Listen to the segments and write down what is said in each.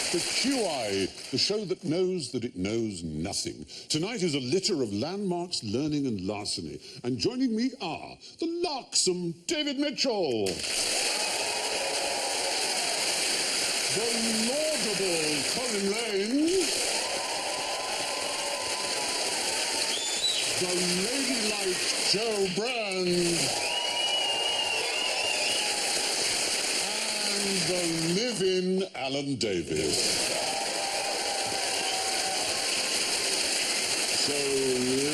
To QI, the show that knows that it knows nothing. Tonight is a litter of landmarks, learning and larceny. And joining me are the larksome David Mitchell, the laudable Colin Lane, the ladylike Joe Brand, the live-in Alan Davies. So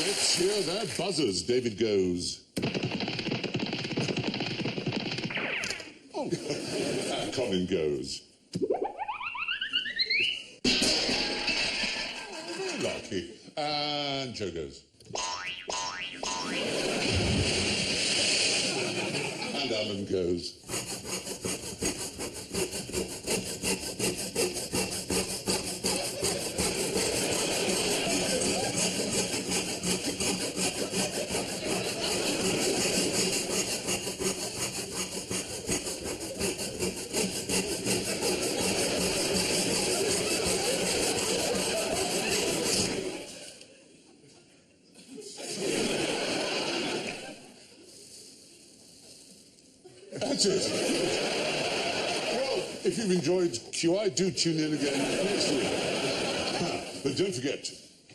let's hear their buzzers. David goes. Oh, and Colin goes. Oh, lucky. And Joe goes. And Alan goes. That's it. Well, if you've enjoyed QI, do tune in again next week. But don't forget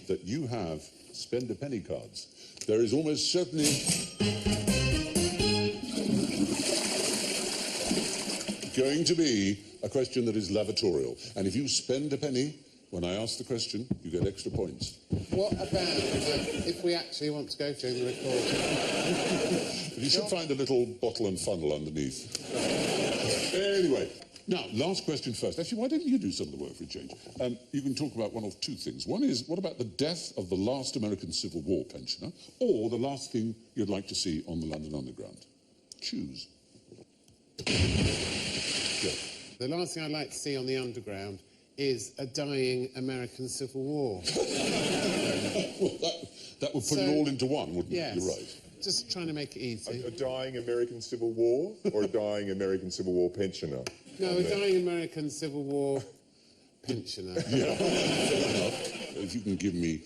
that you have spend a penny cards. There is almost certainly going to be a question that is lavatorial. And if you spend a penny, when I ask the question, you get extra points. What about if we actually want to go through the recording? You should find a little bottle and funnel underneath. Anyway, now, last question first. Actually, why don't you do some of the work for a change? You can talk about one of two things. One is, what about the death of the last American Civil War pensioner, or the last thing you'd like to see on the London Underground? Choose. Go. The last thing I'd like to see on the Underground is a dying American Civil War. Well, that would put it all into one, wouldn't it? You're right. Just trying to make it easy. A dying American Civil War or a dying American Civil War pensioner? No, a dying American Civil War pensioner. Yeah, fair enough. If you can give me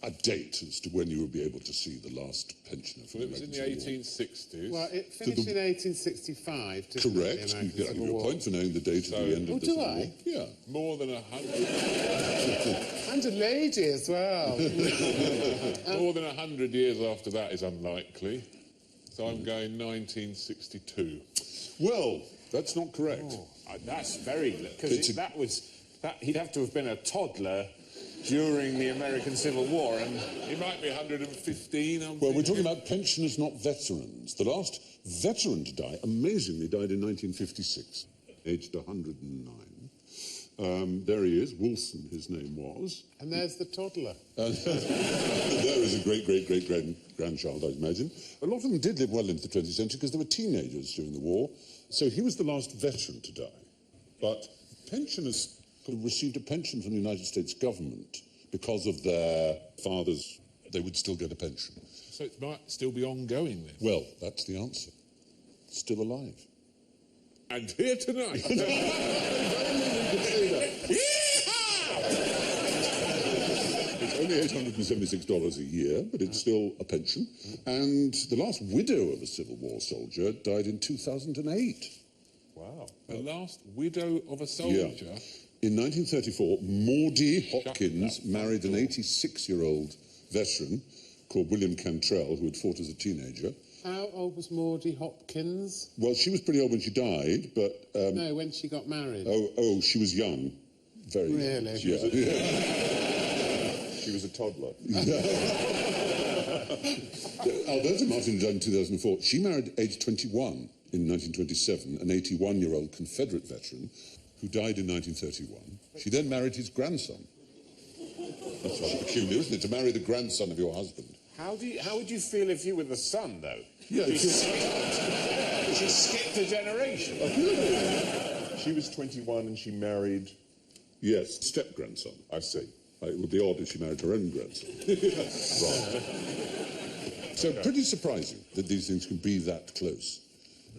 a date as to when you will be able to see the last pensioner. Well, it was in the 1860s. Well, it finished in 1865. Correct. You get a point for knowing the date at the end of the Civil War. Yeah. More than 100. And a lady as well. More than 100 years after that is unlikely. So I'm going 1962. Well, that's not correct. Oh, that's very... Because he'd have to have been a toddler during the American Civil War, and he might be 115. Well, we're talking about pensioners, not veterans. The last veteran to die, amazingly, died in 1956, aged 109. There he is, Wilson, his name was. And there's the toddler. There is a great-great-great-grandchild, I imagine. A lot of them did live well into the 20th century because they were teenagers during the war. So he was the last veteran to die. But pensioners received a pension from the United States government because of their fathers. They would still get a pension. So it might still be ongoing then? Well, that's the answer. Still alive. And here tonight. It's only $876 a year, but it's still a pension. And the last widow of a Civil War soldier died in 2008. Wow. The last widow of a soldier? Yeah. In 1934, Maudie Hopkins married an 86-year-old veteran called William Cantrell, who had fought as a teenager. How old was Maudie Hopkins? Well, she was pretty old when she died, but... no, when she got married. Oh, she was young. Very young. Really? She was a toddler. Alberta Martin died in 2004. She married age 21. in 1927, an 81-year-old Confederate veteran who died in 1931. She then married his grandson. That's rather peculiar, isn't it, to marry the grandson of your husband? How would you feel if you were the son, though? Yeah, She skipped a generation. She was 21 and she married... Yes, step-grandson. I see. It would be odd if she married her own grandson. Right. So pretty surprising that these things can be that close.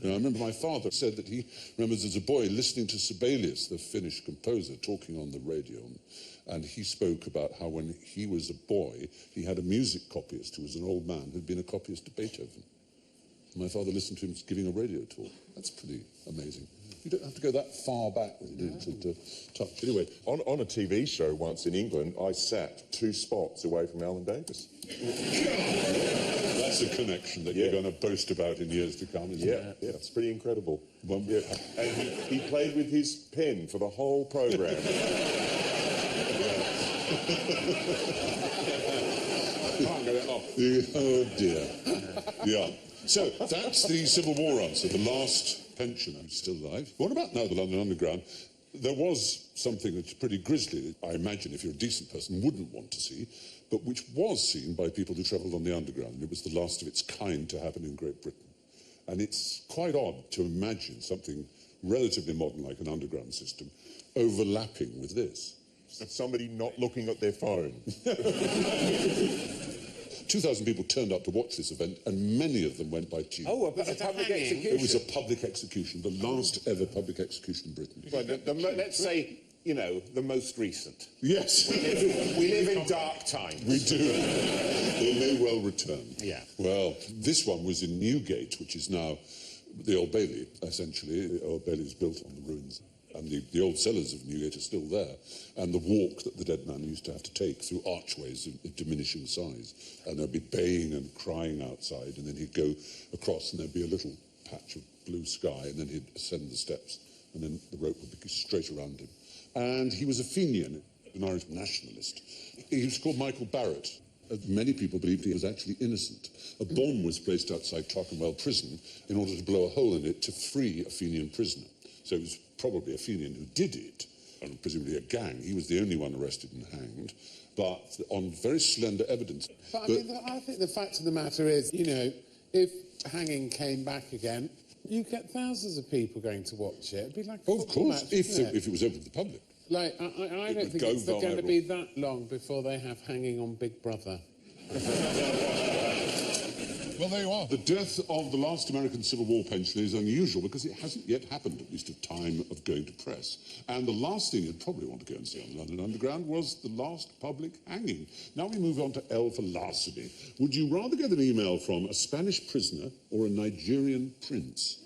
I remember my father said that he remembers as a boy listening to Sibelius, the Finnish composer, talking on the radio, and he spoke about how when he was a boy, he had a music copyist who was an old man who'd been a copyist to Beethoven. My father listened to him giving a radio talk. That's pretty amazing. You don't have to go that far back to touch. Anyway, On a TV show once in England, I sat 2 spots away from Alan Davies. that's a connection that you're going to boast about in years to come, isn't it? Yeah, it's pretty incredible. Yeah. And he played with his pen for the whole programme. Can't get it off. Oh, dear. Yeah. So, that's the Civil War answer, the last pensioner who's still alive. What about now the London Underground? There was something that's pretty grisly that I imagine if you're a decent person wouldn't want to see, but which was seen by people who travelled on the Underground, and it was the last of its kind to happen in Great Britain. And it's quite odd to imagine something relatively modern like an underground system overlapping with this. Somebody not looking at their phone. 2,000 people turned up to watch this event, and many of them went by tube. Oh, a public execution. It was a public execution, the last ever public excation in Britain. Well, let's say, the most recent. Yes. We live in dark times. We do. They may well return. Yeah. Well, this one was in Newgate, which is now the Old Bailey, essentially. The Old Bailey is built on the ruins. And the old cellars of Newgate are still there. And the walk that the dead man used to have to take through archways of diminishing size. And there'd be baying and crying outside, and then he'd go across, and there'd be a little patch of blue sky, and then he'd ascend the steps, and then the rope would be straight around him. And he was a Fenian, an Irish nationalist. He was called Michael Barrett. Many people believed he was actually innocent. A bomb was placed outside Clerkenwell prison in order to blow a hole in it to free a Fenian prisoner. So it was probably a Fenian who did it, and presumably a gang. He was the only one arrested and hanged, but on very slender evidence. But I think the fact of the matter is, if hanging came back again, you get thousands of people going to watch it. It'd be like a Of football course, match, if wouldn't it? it was open to the public. Like, I don't think it's going to be that long before they have hanging on Big Brother. Well, there you are. The death of the last American Civil War pensioner is unusual because it hasn't yet happened, at least of time of going to press. And the last thing you'd probably want to go and see on the London Underground was the last public hanging. Now we move on to L for larceny. Would you rather get an email from a Spanish prisoner or a Nigerian prince?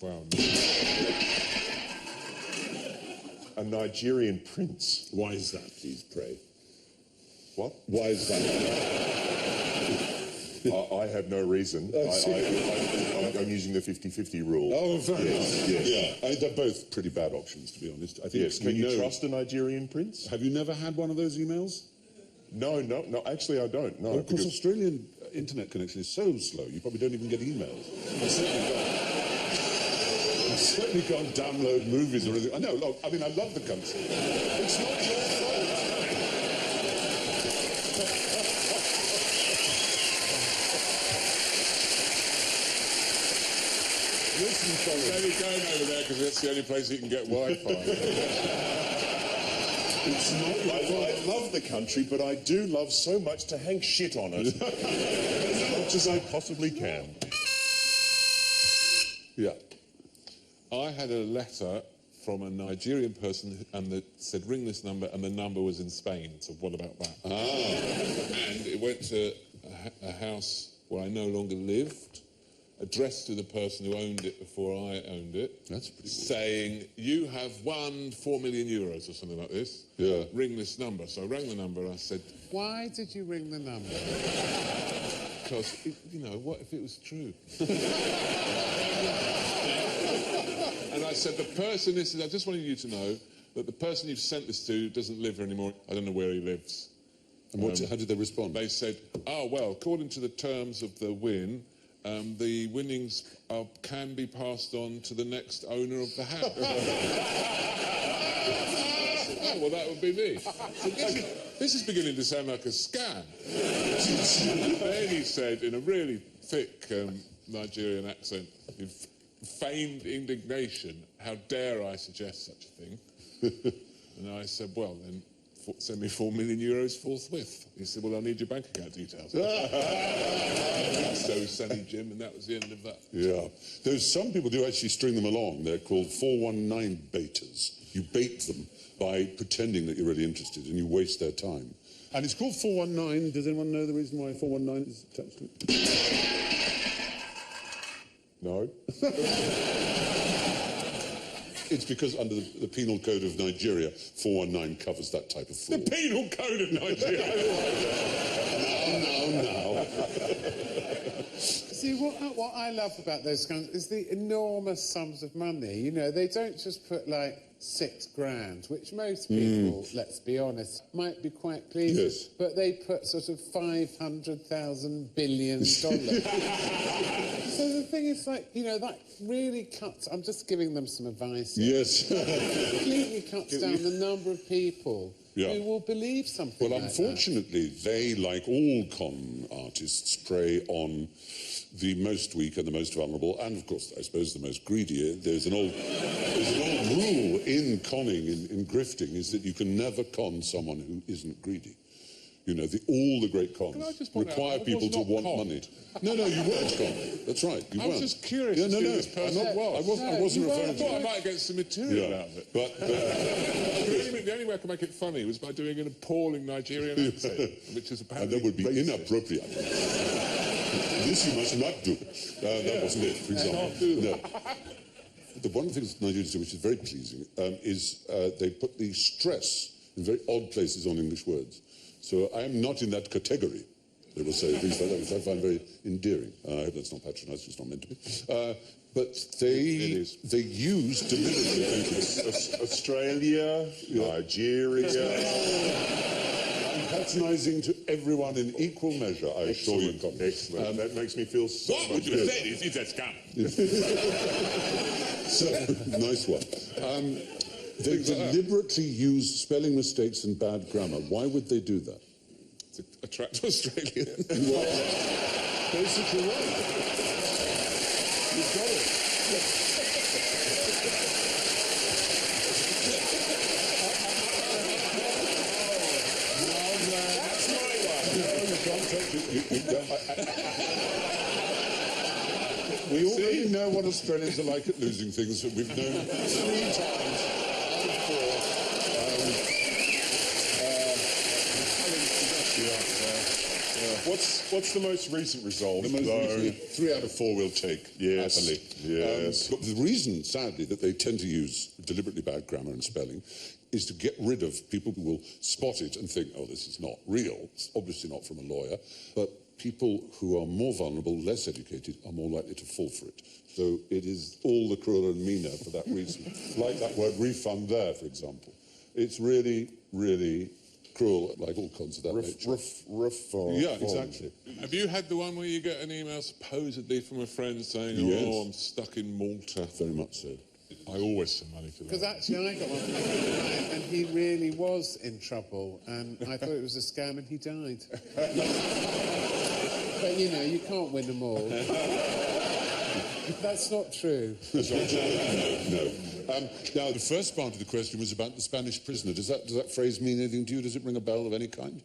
Wow. A Nigerian prince. Why is that, please, pray? What? Why is that? I have no reason. I'm using the 50-50 rule. Oh, very Yes, nice. yes. Yeah, they're both pretty bad options, to be honest. I think Yes, can you trust a Nigerian prince? Have you never had one of those emails? No, actually I don't, no. Of course, Australian internet connection is so slow, you probably don't even get emails. I certainly can't download movies or anything. I know, look, I love the country. It's not your fault. Listen, He's only going over there because that's the only place he can get Wi-Fi. it's not your fault. I love the country, but I do love so much to hang shit on it. As much as I possibly can. Yeah. I had a letter from a Nigerian person and that said, ring this number, and the number was in Spain. So what about that? And it went to a house where I no longer lived, addressed to the person who owned it before I owned it. That's pretty weird. Saying, you have won €4 million or something like this. Yeah. Ring this number. So I rang the number and I said... Why did you ring the number? Because, what if it was true? And I said, the person, I just wanted you to know that the person you've sent this to doesn't live here anymore. I don't know where he lives. And how did they respond? They said, oh, well, according to the terms of the win, the winnings can be passed on to the next owner of the house. Oh, well, that would be me. So this is beginning to sound like a scam. And then he said, in a really thick Nigerian accent, with feigned indignation, how dare I suggest such a thing? And I said, well, then, send me €4 million forthwith. He said, well, I'll need your bank account details. So, Sonny Jim, and that was the end of that. Yeah. There's some people do actually string them along. They're called 419 baiters. You bait them by pretending that you're really interested, and you waste their time. And it's called 419. Does anyone know the reason why 419 is attached to it? No? It's because under the Penal Code of Nigeria, 419 covers that type of fraud. The Penal Code of Nigeria. No. See, what I love about those scams is the enormous sums of money. You know, they don't just put, like, £6,000, which most people, let's be honest, might be quite pleased with, Yes. but they put sort of $500,000 billion. So the thing is, like, you know, that really cuts... I'm just giving them some advice here. Yes. Completely cuts down the number of people who will believe something Well, like unfortunately, they, like all con artists, prey on the most weak and the most vulnerable, and, of course, I suppose the most greedy. There's an old rule in conning, in grifting, is that you can never con someone who isn't greedy. You know, all the great cons require people to want money. No, you weren't conned. That's right, you weren't. I was just curious Yeah, to see this person I wasn't referring to I thought I might get some material out of it. But The only way I could make it funny was by doing an appalling Nigerian accent, which is and apparently that would be racist. inappropriate. This you must not do. That wasn't it, for example. No. The one of the things Nigerians do, which is very pleasing, is they put the stress in very odd places on English words. So I am not in that category, they will say, things like that, which I find very endearing. I hope that's not patronised, it's not meant to be. But they use deliberately. Australia, Nigeria. I'm patronising to everyone in equal measure, I assure you. Excellent. That makes me feel so What much would you better. say? It's a scam. So, nice one. They deliberately use spelling mistakes and bad grammar. Why would they do that? To attract Australians. Well, basically right. You've got it. That's my one. No, you can't take it. We already know what Australians are like at losing things. We've known 3 times out of 4. What's the most recent result? The most recent, 3 out of 4 we'll take, Yes, happily. yes. But the reason, sadly, that they tend to use deliberately bad grammar and spelling is to get rid of people who will spot it and think, oh, this is not real. It's obviously not from a lawyer. But people who are more vulnerable, less educated, are more likely to fall for it. So it is all the crueler and meaner for that reason. Like that word refund there, for example. It's really, really cruel, like all cons of that nature. Reform. Yeah, exactly. Have you had the one where you get an email supposedly from a friend saying, Yes. oh, I'm stuck in Malta? Very much so. I always send money to Because that. actually I got one from a client and he really was in trouble and I thought it was a scam and he died. But, you know, you can't win them all. That's not true. No. Now, the first part of the question was about the Spanish prisoner. Does that phrase mean anything to you? Does it ring a bell of any kind?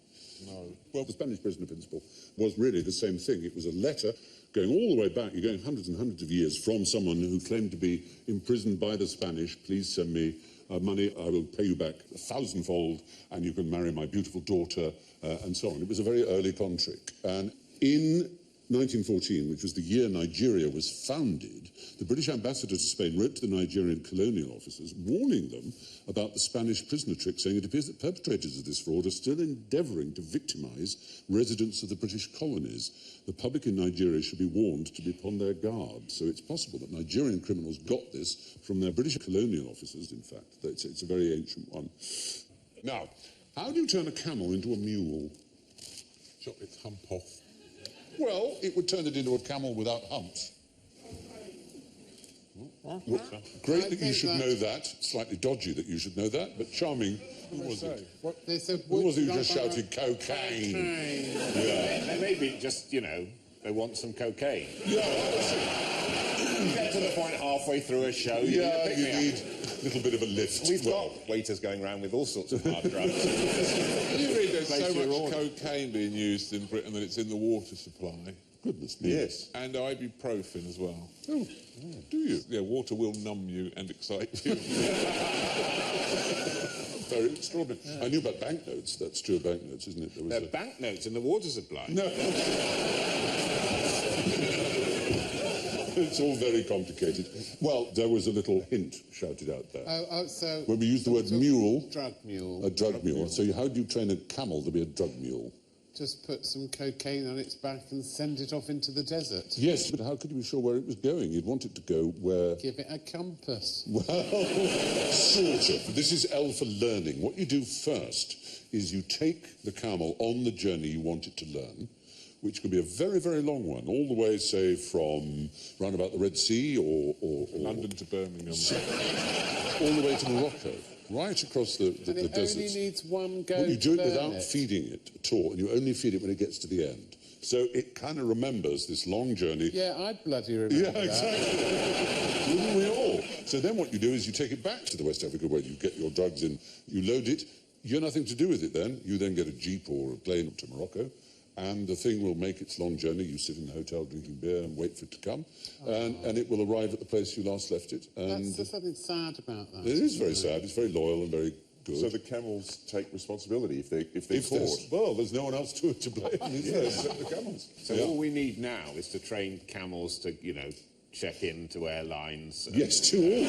No. Well, the Spanish prisoner principle was really the same thing. It was a letter going all the way back. You're going hundreds and hundreds of years from someone who claimed to be imprisoned by the Spanish. Please send me money. I will pay you back 1,000-fold, and you can marry my beautiful daughter, and so on. It was a very early contract. And in 1914, which was the year Nigeria was founded, the British ambassador to Spain wrote to the Nigerian colonial officers warning them about the Spanish prisoner trick, saying it appears that perpetrators of this fraud are still endeavouring to victimise residents of the British colonies. The public in Nigeria should be warned to be upon their guard. So it's possible that Nigerian criminals got this from their British colonial officers, in fact. It's a very ancient one. Now, how do you turn a camel into a mule? Chop its hump off. Well, it would turn it into a camel without humps. Well, great that you should know that. Slightly dodgy that you should know that, but charming. Who was it? What they said? Who was it who just shouted cocaine? Yeah. Maybe just, you know, they want some cocaine. Yeah. Get to the point halfway through a show. You need a little bit of a lift. We've got waiters going around with all sorts of hard drugs. You read there's so much cocaine being used in Britain that it's in the water supply. Goodness me. Yes. And ibuprofen as well. Oh, do you? Yeah, water will numb you and excite you. Very extraordinary. Yeah. I knew about banknotes. That's true of banknotes, isn't it? There are banknotes in the water supply. No. It's all very complicated. Well, there was a little hint shouted out there. So when we used the word mule. Drug mule. A drug mule. So how do you train a camel to be a drug mule? Just put some cocaine on its back and send it off into the desert. Yes, but how could you be sure where it was going? You'd want it to go where... Give it a compass. Well, sort of. This is L for learning. What you do first is you take the camel on the journey you want it to learn, which could be a very, very long one, all the way, say, from round about the Red Sea or London to Birmingham. All the way to Morocco. Right across the and it desert. only needs one go. Well, you do it to without feeding it at all, and you only feed it when it gets to the end. So it kind of remembers this long journey. Yeah, I'd bloody remember that. Exactly. Wouldn't we all? So then what you do is you take it back to the West Africa where you get your drugs in, you load it, you have nothing to do with it then. You then get a jeep or a plane to Morocco, and the thing will make its long journey. You sit in the hotel drinking beer and wait for it to come, and it will arrive at the place you last left it. And there's something sad about that. It is very sad. It's very loyal and very good. So the camels take responsibility if they're caught. Well, there's no one else to blame, is there, except the camels. So all we need now is to train camels to, you know, check in to airlines. Yes, to all.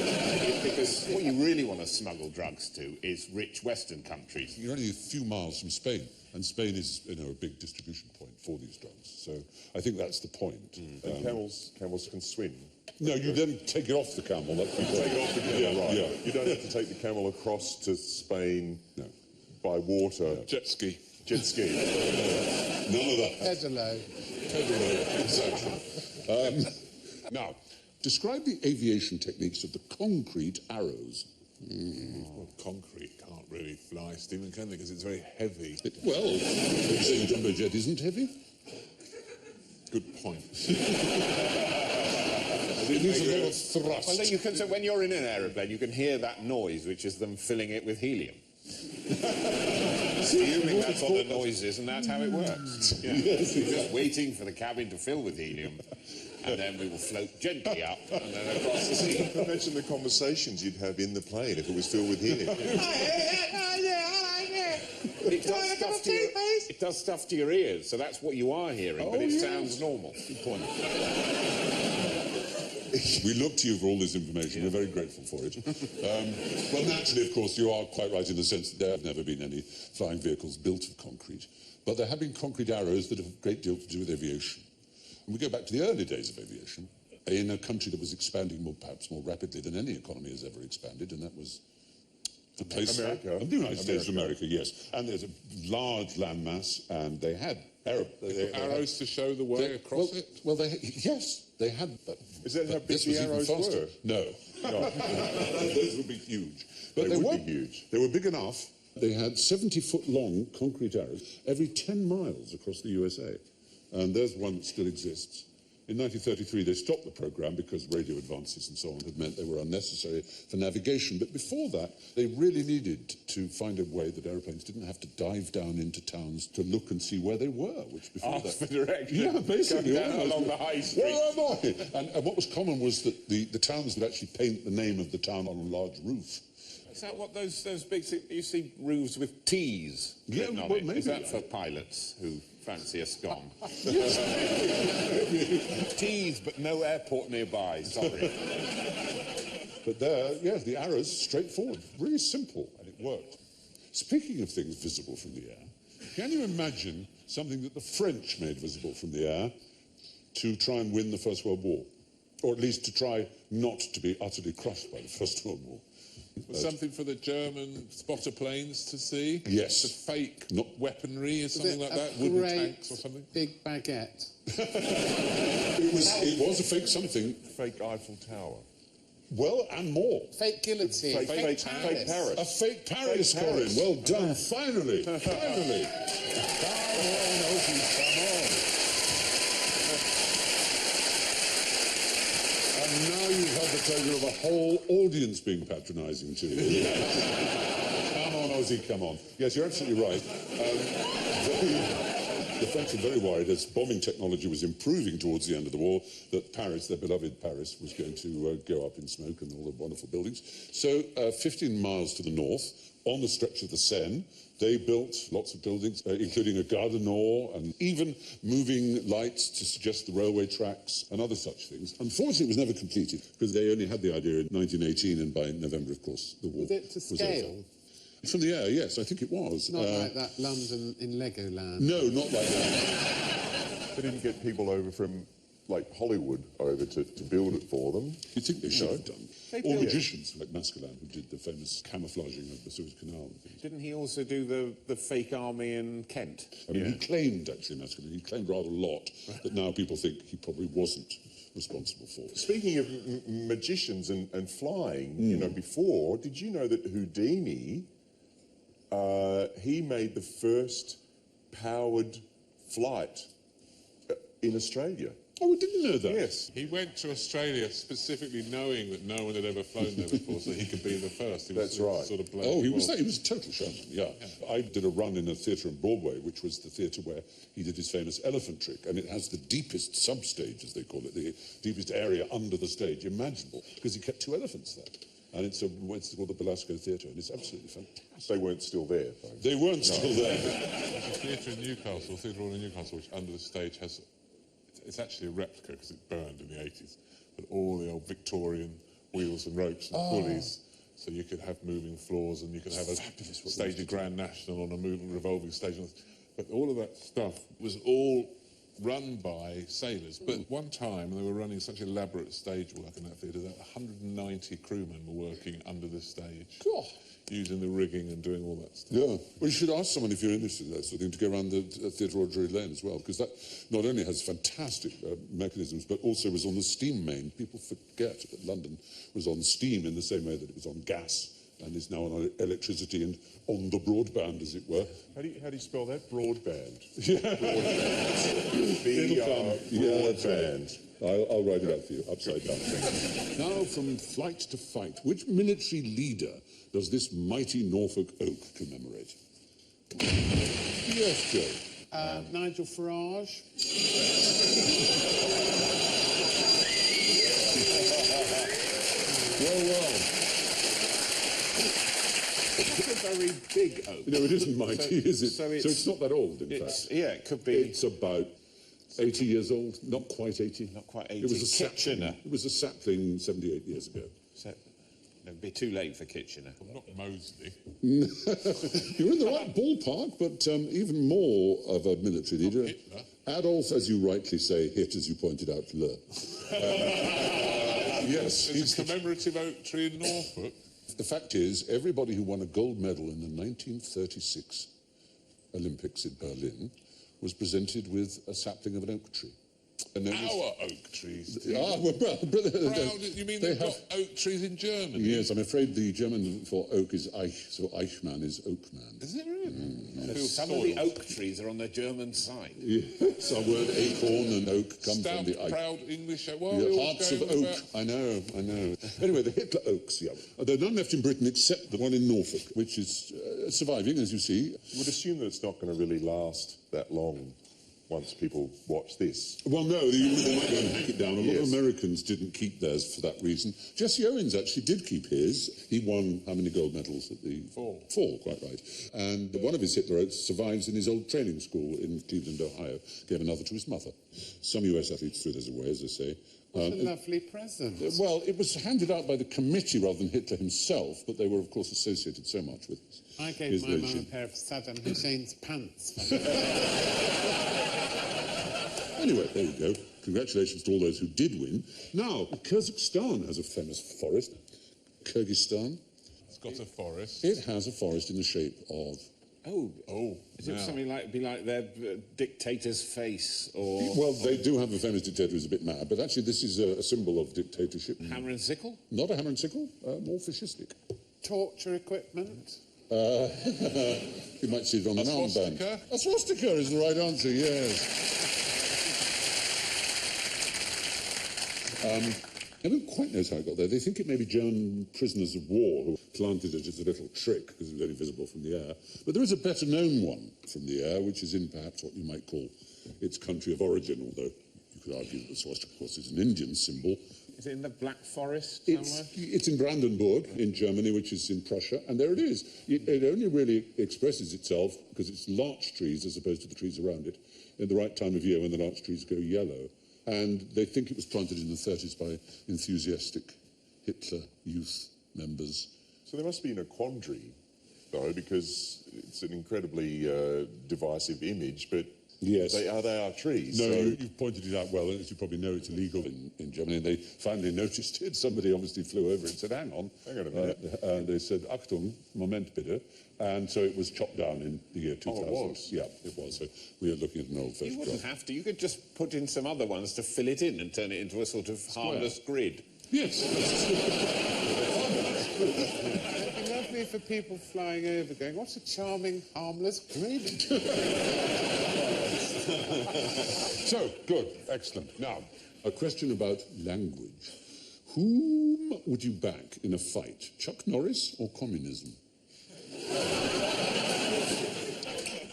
Because what you really want to smuggle drugs to is rich Western countries. You're only a few miles from Spain, and Spain is, you know, a big distribution point for these drugs. So I think that's the point. And camels can swim. No, you then take it off the camel. That's you take it off the camel, right. Yeah. You don't have to take the camel across to Spain by water. Jet ski. Jet ski. None of that. Pedalo. Exactly. Now, describe the aviation techniques of the concrete arrows. Well, concrete can't really fly, Stephen, can they? Because it's very heavy. Well, are you saying jumbo jet isn't heavy? Good point. It needs a lot of thrust. Well, then you can, so when you're in an aeroplane, you can hear that noise, which is them filling it with helium. Assuming that's what the noise is, and that's how it works. Yeah. Yes, you're just waiting for the cabin to fill with helium, and then we will float gently up and then across the sea. Imagine the conversations you'd have in the plane if it was filled with helium. It does stuff to your ears, so that's what you are hearing, but it sounds normal. Good point. We look to you for all this information. We're very grateful for it. Well, naturally, of course, you are quite right in the sense that there have never been any flying vehicles built of concrete, but there have been concrete arrows that have a great deal to do with aviation. And we go back to the early days of aviation in a country that was expanding perhaps more rapidly than any economy has ever expanded, and that was the place... America. The United States of America, yes. And there's a large landmass, and they had arrows to show the way across it? Well, yes, they had... Is that how big the arrows were? No. Those would be huge. But they would be huge. They were big enough. They had 70-foot-long concrete arrows every 10 miles across the USA. And there's one that still exists. In 1933, they stopped the program because radio advances and so on had meant they were unnecessary for navigation. But before that, they really needed to find a way that aeroplanes didn't have to dive down into towns to look and see where they were, which before that... for direction. Yeah, basically. Down along the high street. Where am I? And what was common was that the towns would actually paint the name of the town on a large roof. Is that what those big... You see roofs with T's written on it? Maybe. Is that for pilots who fancy a scone? T's, but no airport nearby, sorry. But there, yes, the arrows, straightforward, really simple, and it worked. Speaking of things visible from the air, can you imagine something that the French made visible from the air to try and win the First World War? Or at least to try not to be utterly crushed by the First World War? Was something for the German spotter planes to see? Yes. The fake Not weaponry or something like that? A Wooden great tanks or something? big baguette. It was a fake something. Fake Eiffel Tower. Well, and more. Fake guillotine. Fake Paris. Paris. A fake Paris, Fake Colin. Paris. Well done. Finally. Finally. Come on, Opie, come on. And now you've had the pleasure of a whole audience being patronising to you. Come on, Ozzy, come on. Yes, you're absolutely right. The French were very worried as bombing technology was improving towards the end of the war that Paris, their beloved Paris, was going to go up in smoke and all the wonderful buildings. So 15 miles to the north, on the stretch of the Seine, they built lots of buildings, including a Gare du Nord, and even moving lights to suggest the railway tracks and other such things. Unfortunately, it was never completed because they only had the idea in 1918, and by November, of course, the war Was it to scale? over. From the air, yes, I think it was. Not like that London in Legoland. No, not like that. They didn't get people over from, like, Hollywood over to build it for them. You'd think they should have done. They Or did. magicians like Mascalan, who did the famous camouflaging of the Suez Canal and things. Didn't he also do the fake army in Kent? I mean, he claimed, actually, Mascalan, he claimed rather a lot that now people think he probably wasn't responsible for. Speaking of magicians and flying, you know, before, did you know that Houdini, he made the first powered flight in Australia? Oh, we didn't know that. Yes. He went to Australia specifically knowing that no one had ever flown there before, so he could be the first. He was That's right. Sort of blowing Oh, he the was world. that. He was a total showman, yeah. I did a run in a theatre in Broadway, which was the theatre where he did his famous elephant trick, and it has the deepest substage, as they call it, the deepest area under the stage imaginable, because he kept 2 elephants there. And it's called the Belasco Theatre, and it's absolutely fantastic. They weren't still there, though. They weren't still there. There's a theatre in Newcastle, Theatre Hall in Newcastle, which under the stage has... It's actually a replica because it burned in the 80s, but all the old Victorian wheels and ropes and pulleys, so you could have moving floors and you could have a Fabulous what they stage used of to do. Grand National on a moving revolving stage. But all of that stuff was all run by sailors. But one time they were running such elaborate stage work in that theatre that 190 crewmen were working under the stage, God. using the rigging and doing all that stuff. Yeah. Well, you should ask someone if you're interested in that sort of thing to go around the Theatre Royal Drury Lane as well, because that not only has fantastic mechanisms, but also was on the steam main. People forget that London was on steam in the same way that it was on gas and is now on electricity and on the broadband, as it were. How do you spell that? Broadband. Yeah. B-R, Yeah, that's broadband. I'll write it out for you, upside down. Now, from flight to fight, which military leader does this mighty Norfolk oak commemorate? Yes, Joe. Nigel Farage. Well. It's a very big oak. No, it isn't mighty, is it? so So it's not that old, in fact. Yeah, it could be. It's about 80 years old, not quite 80. Not quite It was 80. a sapling. Kitchener. It was a sapling 78 years ago. So, it'd be too late for Kitchener. Not Mosley. You're in the right ballpark, but even more of a military leader. Hitler. Adolf, as you rightly say, hit, as you pointed out, Le. Yes, There's he's a commemorative oak tree in Norfolk. the fact is, everybody who won a gold medal in the 1936 Olympics in Berlin was presented with a sapling of an oak tree. And Our oak trees. Ah, well, brother, Proud, you mean they they've have... got oak trees in Germany? Yes, I'm afraid the German for oak is Eich, so Eichmann is Oakman. Is it really? I feel Some of the spoiled. oak trees are on the German side. Yes, our word acorn and oak come Stout, from the Eich. proud English oak. Why are Yeah, we always hearts of going oak. about- I know. Anyway, the Hitler oaks, yeah. There are none left in Britain except the one in Norfolk, which is surviving, as you see. You would assume that it's not going to really last that long once people watch this. Well, no, they might go and hack it down. A lot Yes. of Americans didn't keep theirs for that reason. Jesse Owens actually did keep his. He won how many gold medals at the... 4. 4, quite right. And one of his Hitler oaks survives in his old training school in Cleveland, Ohio. Gave another to his mother. Some US athletes threw theirs away, as they say. What a lovely present. Well, it was handed out by the committee rather than Hitler himself, but they were, of course, associated so much with I gave his my mum a regime. pair of Saddam Hussein's pants. Anyway, there you go. Congratulations to all those who did win. Now, Kazakhstan has a famous forest. Kyrgyzstan. It's got a forest. It has a forest in the shape of... Oh. Is it something like their dictator's face or Well, they do have a famous dictator who's a bit mad, but actually this is a symbol of dictatorship. hammer and sickle? Not a hammer and sickle, more fascistic. Torture equipment? You might see it on an armband. swastika? A swastika is the right answer, yes. I don't quite know how it got there. They think it may be German prisoners of war who planted it as a little trick because it was only visible from the air. But there is a better known one from the air, which is in perhaps what you might call its country of origin, although you could argue that the swastika, of course, is an Indian symbol. Is it in the Black Forest somewhere? It's in Brandenburg in Germany, which is in Prussia, and there it is. It only really expresses itself because it's larch trees as opposed to the trees around it in the right time of year when the larch trees go yellow. And they think it was planted in the 30s by enthusiastic Hitler youth members. So there must be a quandary, though, because it's an incredibly divisive image, but Yes. they are trees. No, so... you've pointed it out well, and as you probably know, it's illegal in Germany, and they finally noticed it. Somebody obviously flew over it and said, hang on a minute. And they said, Achtung, Moment bitte. And so it was chopped down in the year 2000. Oh, it was? Yeah, it was. So we are looking at an old You photograph. wouldn't have to. You could just put in some other ones to fill it in and turn it into a sort of harmless grid. Yes. It'd be lovely for people flying over going, what a charming, harmless grid. So, good, excellent. Now, a question about language. Whom would you back in a fight, Chuck Norris or communism?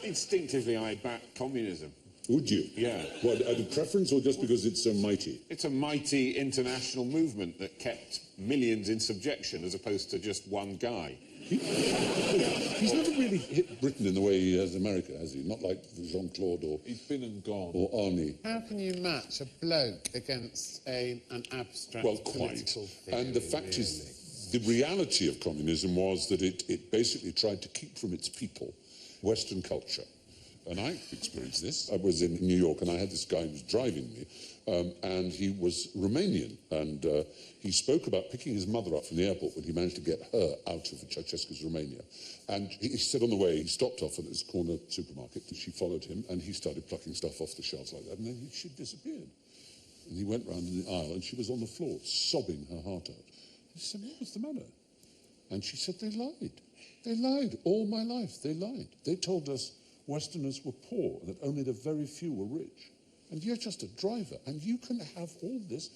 Instinctively, I back communism. Would you? Yeah. What, out of preference or just because it's so mighty? It's a mighty international movement that kept millions in subjection as opposed to just one guy. He's never really hit Britain in the way he has America, has he? Not like Jean-Claude or He's been and gone. Arnie. How can you match a bloke against an abstract Well, quite. political theory, And the fact is, the reality of communism was that it basically tried to keep from its people Western culture. And I experienced this. I was in New York and I had this guy who was driving me, and he was Romanian. And he spoke about picking his mother up from the airport when he managed to get her out of Ceausescu's Romania. And he said on the way, he stopped off at this corner supermarket. She followed him and he started plucking stuff off the shelves like that. And then she disappeared. And he went round in the aisle and she was on the floor, sobbing her heart out. He said, what was the matter? And she said, they lied. They lied all my life. They lied. They told us Westerners were poor, and that only the very few were rich. And you're just a driver, and you can have all this.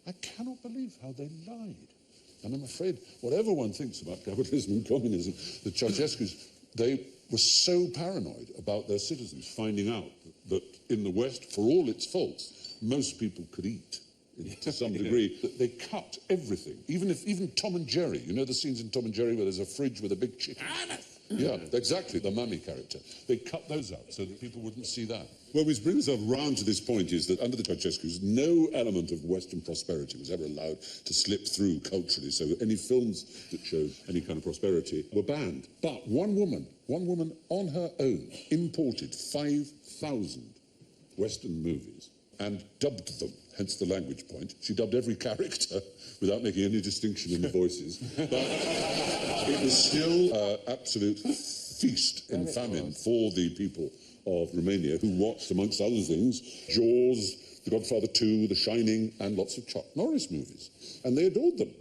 I cannot believe how they lied. And I'm afraid, whatever one thinks about capitalism and communism, the Ceausescus, they were so paranoid about their citizens finding out that in the West, for all its faults, most people could eat. To some degree, that they cut everything. Even Tom and Jerry, you know the scenes in Tom and Jerry where there's a fridge with a big chicken? Yeah, exactly, the mummy character. They cut those out so that people wouldn't see that. Well, which brings us round to this point is that under the Ceausescus, no element of Western prosperity was ever allowed to slip through culturally, so any films that showed any kind of prosperity were banned. But one woman on her own imported 5,000 Western movies and dubbed them, hence the language point. She dubbed every character without making any distinction in the voices. But it was still an absolute feast in famine for the people of Romania, who watched, amongst other things, Jaws, The Godfather 2, The Shining, and lots of Chuck Norris movies. And they adored them.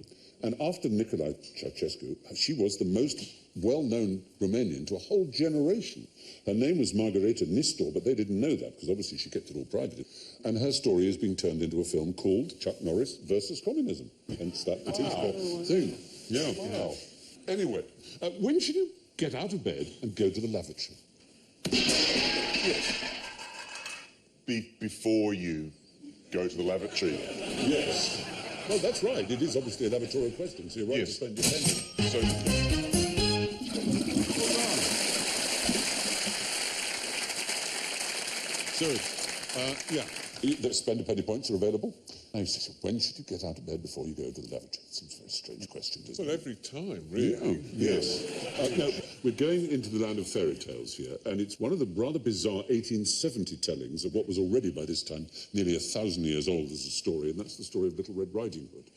And after Nicolae Ceausescu, she was the most well-known Romanian to a whole generation. Her name was Margareta Nistor, but they didn't know that, because obviously she kept it all private. And her story is being turned into a film called Chuck Norris versus Communism. Hence that particular thing. Yeah. Wow. Anyway, when should you get out of bed and go to the lavatory? Yes. Before you go to the lavatory. Yes. Well, that's right. It is obviously a lavatorial question, so you're right to Yes. spend your penny. So, So, yeah, the spend a penny points are available. I used to say, when should you get out of bed before you go to the lavatory? It seems a very strange question, doesn't Well, it? every time, really. Yes. Now, we're going into the land of fairy tales here, and it's one of the rather bizarre 1870 tellings of what was already, by this time, nearly 1,000 years old as a story, and that's the story of Little Red Riding Hood.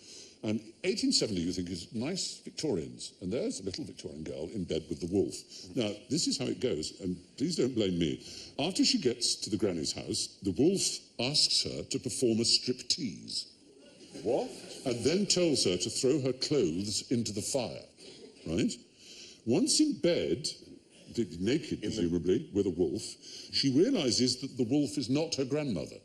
And 1870, you think, is nice Victorians, and there's a little Victorian girl in bed with the wolf. Now, this is how it goes, and please don't blame me. After she gets to the granny's house, the wolf asks her to perform a striptease. What? And then tells her to throw her clothes into the fire, right? Once in bed, naked presumably, with a wolf, she realises that the wolf is not her grandmother,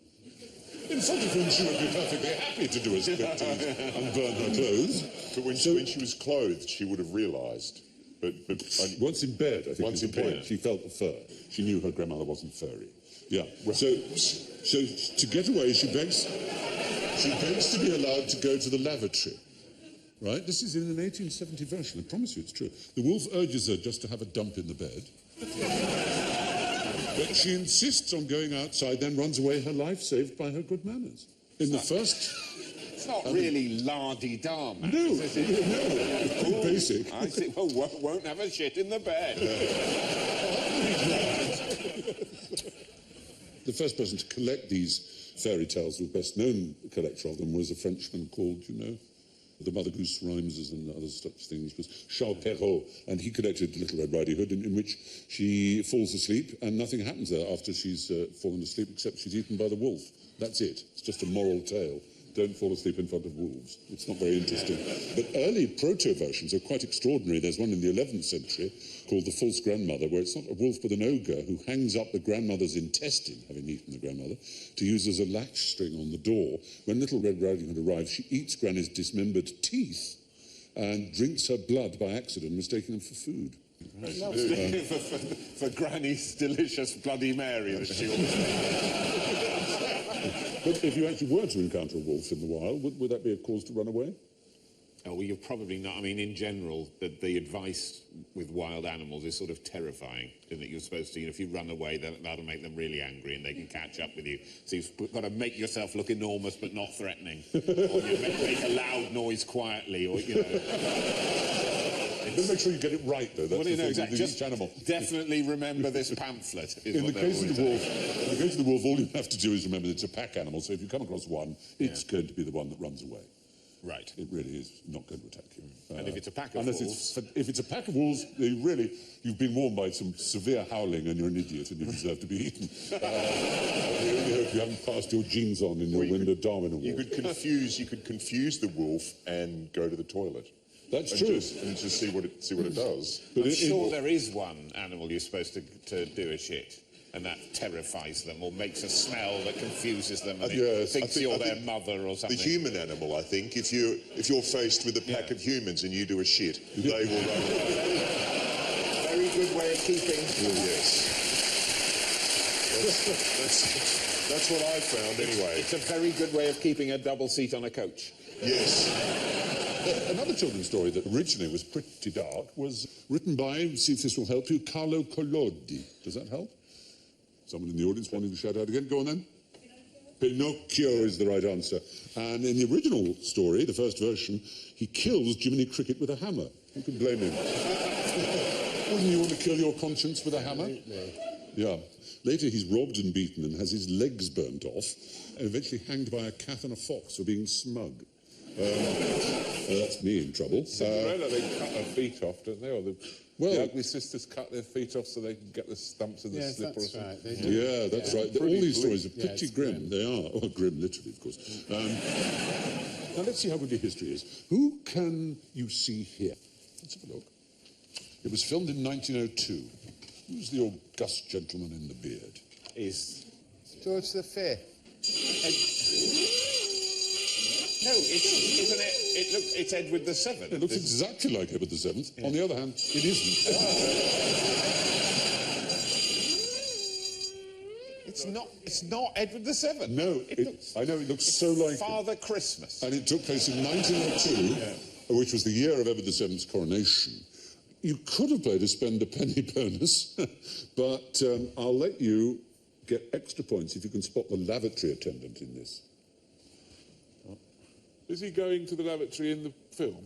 in front of whom she would be perfectly happy to do a striptease and burn her clothes. But when she was clothed, she would have realised. But Once in bed, I think, Once is the in point. bed. She felt the fur. She knew her grandmother wasn't furry. Yeah. So to get away, she begs to be allowed to go to the lavatory. Right? This is in an 1870 version. I promise you it's true. The wolf urges her just to have a dump in the bed. But she insists on going outside, then runs away, her life saved by her good manners. In the first... It's not really la-di-da, man. No, is it? it's pretty basic. I see. Well, won't have a shit in the bed. The first person to collect these fairy tales, the best known collector of them, was a Frenchman called, the Mother Goose Rhymes and other such things, was Charles Perrault, and he collected Little Red Riding Hood, in which she falls asleep and nothing happens there after she's fallen asleep except she's eaten by the wolf. That's it. It's just a moral tale. Don't fall asleep in front of wolves. It's not very interesting. But early proto-versions are quite extraordinary. There's one in the 11th century called The False Grandmother, where it's not a wolf but an ogre who hangs up the grandmother's intestine, having eaten the grandmother, to use as a latch string on the door. When Little Red Riding Hood arrives, she eats Granny's dismembered teeth and drinks her blood by accident, mistaking them for food. for Granny's delicious Bloody Mary that she always... But if you actually were to encounter a wolf in the wild, would that be a cause to run away? Oh, well, you're probably not. I mean, in general, the advice with wild animals is sort of terrifying, in that you're supposed to, if you run away, that'll make them really angry and they can catch up with you. So you've got to make yourself look enormous but not threatening. Or you make a loud noise quietly, or, Just make sure you get it right, though. That's What do you know the thing exactly? with Just each animal. definitely remember this pamphlet. In the case of the wolf, all you have to do is remember that it's a pack animal, so if you come across one, it's going to be the one that runs away. Right. It really is not going to attack you. And if it's a pack of wolves... If it's a pack of wolves, you've been warned by some severe howling and you're an idiot and you deserve to be eaten. We only hope you haven't passed your genes on in your Wind of Darwin award. you could confuse the wolf and go to the toilet. That's true. And just see what it does. I'm sure there is one animal you're supposed to do a shit, and that terrifies them or makes a smell that confuses them and it thinks you're their mother or something. The human animal, I think, if you're faced with a pack of humans and you do a shit, they will run away. Very good way of keeping... Yes. That's what I've found, anyway. It's a very good way of keeping a double seat on a coach. Yes. Another children's story that originally was pretty dark was written by, see if this will help you, Carlo Collodi. Does that help? Someone in the audience wanting to shout out again? Go on then. Pinocchio is the right answer. And in the original story, the first version, he kills Jiminy Cricket with a hammer. Who can blame him? Wouldn't you want to kill your conscience with a hammer? Yeah. Later, he's robbed and beaten and has his legs burnt off, and eventually hanged by a cat and a fox for being smug. That's me in trouble. Cinderella, they cut her feet off, don't they? Or the ugly sisters cut their feet off so they can get the stumps in the slipper or something. Right. They do. Yeah, that's right. All these stories are pretty it's grim. They are. Oh, grim, literally, of course. Now, let's see how good your history is. Who can you see here? Let's have a look. It was filmed in 1902. Who's the august gentleman in the beard? Is... George V. No, isn't it? It's Edward VII. It looks exactly like Edward VII. Yeah. On the other hand, it isn't. It's not Edward VII. No, I know it looks so like Father Christmas. And it took place in 1902, which was the year of Edward VII's coronation. You could have played a spend a penny bonus, but I'll let you get extra points if you can spot the lavatory attendant in this. Is he going to the lavatory in the film?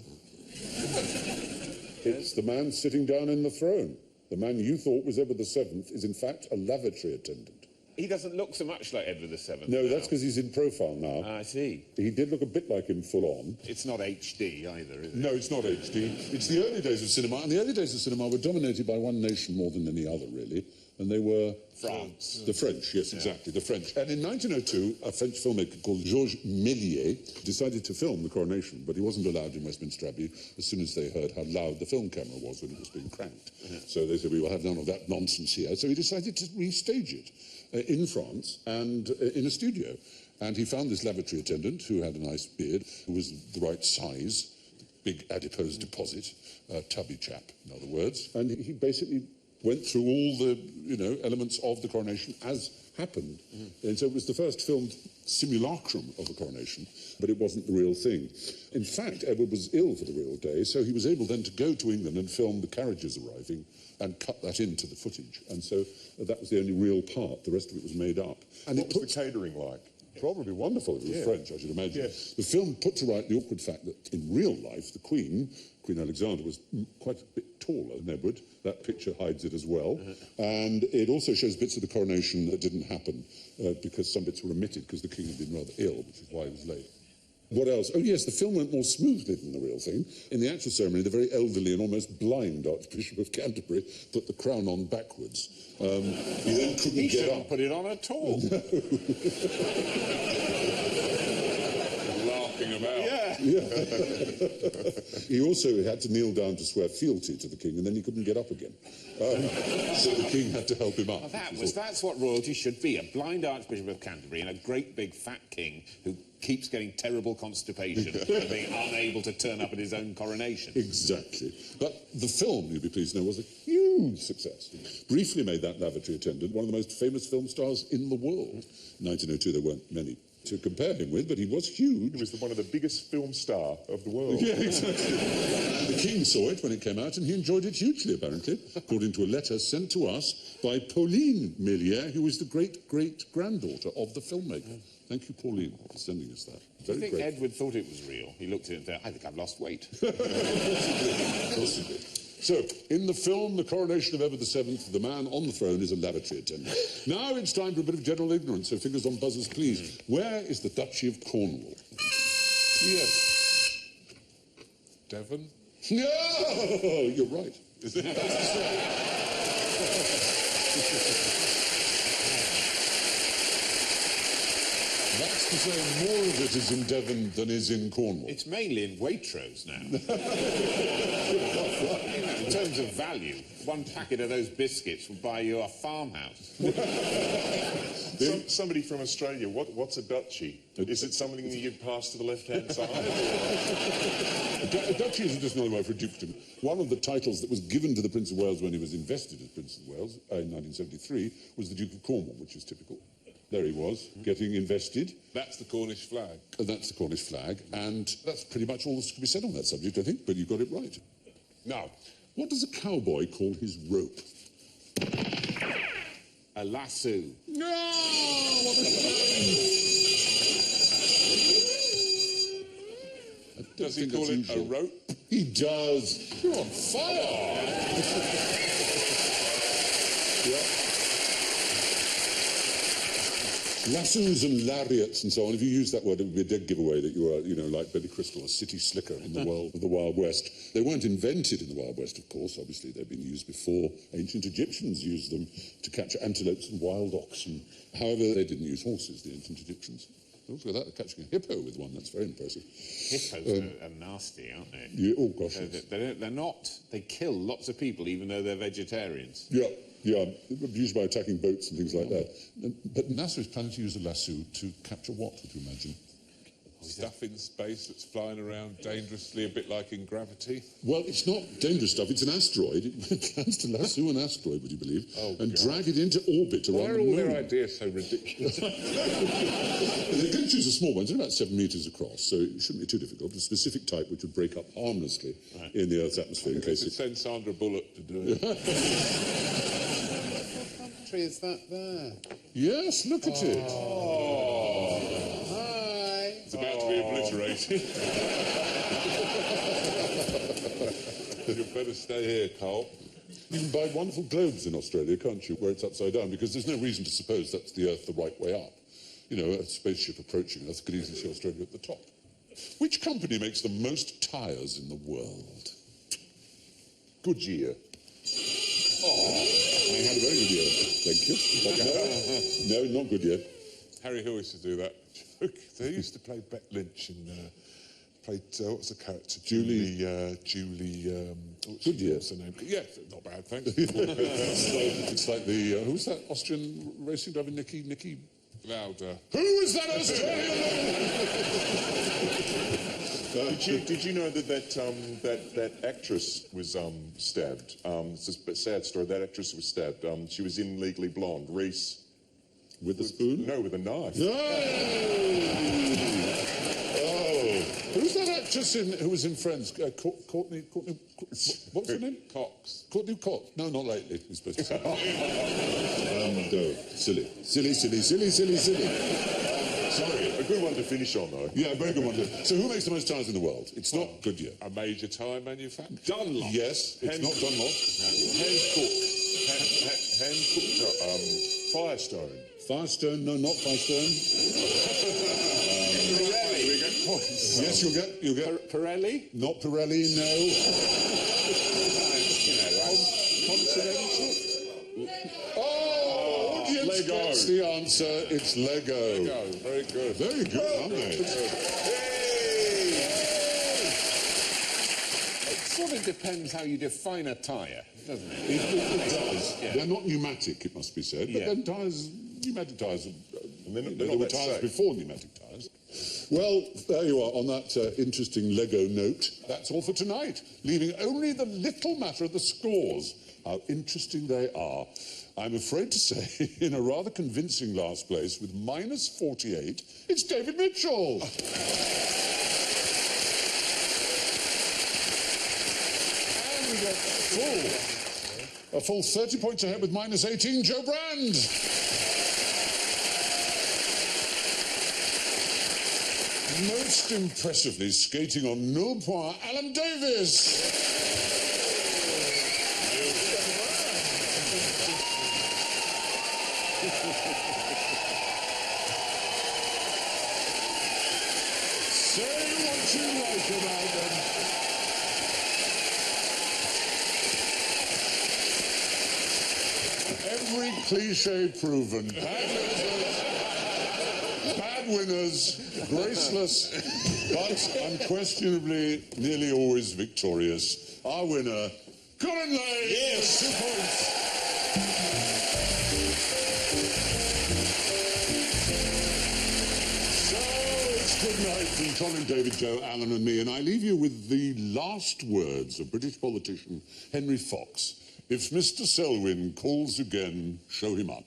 It's the man sitting down in the throne. The man you thought was Edward VII is in fact a lavatory attendant. He doesn't look so much like Edward VII. No, that's because he's in profile now. I see. He did look a bit like him full on. It's not HD either, is it? No, it's not HD. It's the early days of cinema, and the early days of cinema were dominated by one nation more than any other, really, and they were... France. The French, yes, exactly, the French. And in 1902, a French filmmaker called Georges Méliès decided to film the coronation, but he wasn't allowed in Westminster Abbey as soon as they heard how loud the film camera was when it was being cranked. So they said, we will have none of that nonsense here. So he decided to restage it in France and in a studio. And he found this lavatory attendant who had a nice beard, who was the right size, big adipose deposit, tubby chap, in other words. And he basically went through all the, elements of the coronation as happened. And so it was the first filmed simulacrum of the coronation, but it wasn't the real thing. In fact, Edward was ill for the real day, so he was able then to go to England and film the carriages arriving and cut that into the footage. And so that was the only real part. The rest of it was made up. And What was the catering like? Probably wonderful if it was French, I should imagine. Yes. The film put to right the awkward fact that in real life, the Queen Alexandra, was quite a bit taller than Edward. That picture hides it as well. And it also shows bits of the coronation that didn't happen because some bits were omitted because the King had been rather ill, which is why he was late. What else? Oh, yes, the film went more smoothly than the real thing. In the actual ceremony, the very elderly and almost blind Archbishop of Canterbury put the crown on backwards. He then couldn't get up. Put it on at all. Laughing about. He also had to kneel down to swear fealty to the king, and then he couldn't get up again. So the king had to help him up. Well, that's what royalty should be, a blind Archbishop of Canterbury and a great big fat king who keeps getting terrible constipation and being unable to turn up at his own coronation. Exactly. But the film, you'll be pleased to know, was a huge success. Briefly made that lavatory attendant one of the most famous film stars in the world. In 1902, there weren't many to compare him with, but he was huge. He was one of the biggest film star of the world. Yeah, exactly. And the king saw it when it came out, and he enjoyed it hugely, apparently, according to a letter sent to us by Pauline Méliès, who is the great-great-granddaughter of the filmmaker. Thank you, Pauline, for sending us that. Do you think Edward thought it was real? He looked at it and thought, I think I've lost weight. Possibly. So, in the film, The Coronation of Edward VII, the man on the throne is a lavatory attendant. Now it's time for a bit of general ignorance, so fingers on buzzers, please. Where is the Duchy of Cornwall? Yes. Devon? No! You're right. That's to say, more of it is in Devon than is in Cornwall. It's mainly in Waitrose now. In terms of value, one packet of those biscuits will buy you a farmhouse. Somebody from Australia, what's a duchy? Is it something that you pass to the left-hand side? A duchy is just another word for a dukedom. One of the titles that was given to the Prince of Wales when he was invested as Prince of Wales in 1973 was the Duke of Cornwall, which is typical. There he was, getting invested. That's the Cornish flag. And that's the Cornish flag, and that's pretty much all that can be said on that subject, I think, but you got it right. Now, what does a cowboy call his rope? A lasso. No! What a shame! Does he call it a rope? He does. You're on fire! Lassos and lariats and so on, if you use that word, it would be a dead giveaway that you are, like Billy Crystal, a city slicker in the world of the Wild West. They weren't invented in the Wild West, of course. Obviously, they've been used before. Ancient Egyptians used them to capture antelopes and wild oxen. However, they didn't use horses, the ancient Egyptians. Look at that, they're catching a hippo with one. That's very impressive. Hippos are nasty, aren't they? Yeah, oh, gosh. They're not. They kill lots of people, even though they're vegetarians. Yeah, used by attacking boats and things like that. But NASA is planning to use a lasso to capture what, would you imagine? Stuff in space that's flying around dangerously, a bit like in Gravity. Well, it's not dangerous stuff. It's an asteroid. It plans to lasso an asteroid, would you believe, drag it into orbit around the moon. Why are all their ideas so ridiculous? They're going to choose a small one. It's about 7 metres across, so it shouldn't be too difficult. A specific type which would break up harmlessly in the Earth's atmosphere in case it... Send Sandra Bullock to do it. What country is that there? Yes, look at it. Hi. It's about to be obliterated. You'd better stay here, Carl. You can buy wonderful globes in Australia, can't you, where it's upside down, because there's no reason to suppose that's the Earth the right way up. You know, a spaceship approaching Earth could easily see Australia at the top. Which company makes the most tyres in the world? Goodyear. I had a very good year, thank you. No, not good year. Harry Hill used to do that joke. They used to play Bet Lynch and played, what's the character? Julie, Goodyear. What's her name? Yeah, not bad, thanks. It's like the, who's that Austrian racing driver, Nicky? Louder. Who is that Australian? Did you know that actress was stabbed? It's a sad story. That actress was stabbed. She was in Legally Blonde. Reese. With a spoon? No, with a knife. Oh, who's that actress who was in Friends? Courtney, what's her name? Cox. Courtney Cox. No, not lately. He's supposed to say. No, silly. Sorry, a good one to finish on, though. Yeah, very good one. So who makes the most tyres in the world? It's not Goodyear. A major tyre manufacturer. Dunlop. Yes, it's not Dunlop. Hand-cooked Firestone. Firestone, no, not Firestone. Pirelli. We get points. Yes, you'll get. Pirelli? Not Pirelli, no. Continental? Oh, audience Lego. gets the answer. It's Lego. Go, very good. Very good, aren't they? It sort of depends how you define a tyre, doesn't it? It does. Yeah. They're not pneumatic, it must be said, but Yeah. then tyres, pneumatic tyres, they're not there were that tyres safe. before pneumatic tyres. Well, there you are, on that interesting Lego note. That's all for tonight, leaving only the little matter of the scores. How interesting they are. I'm afraid to say, in a rather convincing last place, with minus 48, it's David Mitchell. And we got a full 30 points ahead with minus 18, Joe Brand. Most impressively skating on nul point, Alan Davies. Say what you like about them. Every cliche proven. Bad winners, graceless, but unquestionably nearly always victorious. Our winner, Colin Lay. Yes. 2 points. So it's good night from Colin, David, Joe, Alan and me, and I leave you with the last words of British politician Henry Fox. If Mr. Selwyn calls again, show him up.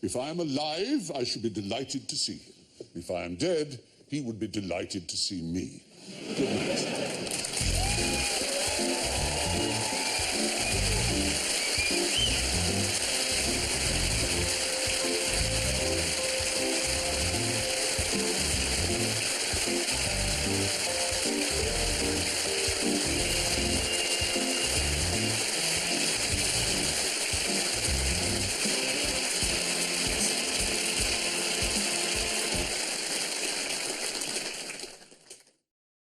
If I am alive, I shall be delighted to see him. If I am dead, he would be delighted to see me. Good night.